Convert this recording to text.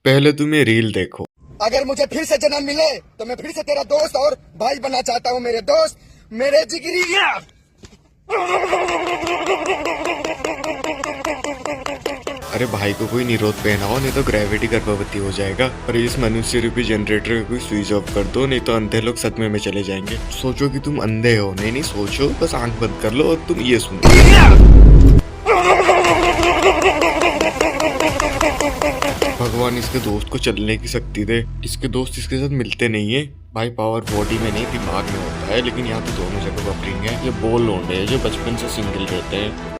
पहले तुम ये रील देखो। अगर मुझे फिर से जन्म मिले तो मैं फिर से तेरा दोस्त और भाई बनना चाहता हूँ। मेरे दोस्त, मेरे जिगरी। अरे भाई को कोई निरोध पहनाओ, नहीं तो ग्रेविटी गर्भवती हो जाएगा। और इस मनुष्य रूपी जनरेटर को कोई स्विच ऑफ कर दो, नहीं तो अंधे लोग सदमे में चले जाएंगे। सोचो कि तुम अंधे हो। नहीं सोचो, बस आंख बंद कर लो और तुम ये सुनो। भगवान इसके दोस्त को चलने की शक्ति दे। इसके दोस्त इसके साथ मिलते नहीं है भाई। पावर बॉडी में नहीं दिमाग में होता है, लेकिन यहाँ तो दोनों जगह बफरिंग है। ये बोल लोंडे हैं जो बचपन से सिंगल रहते हैं।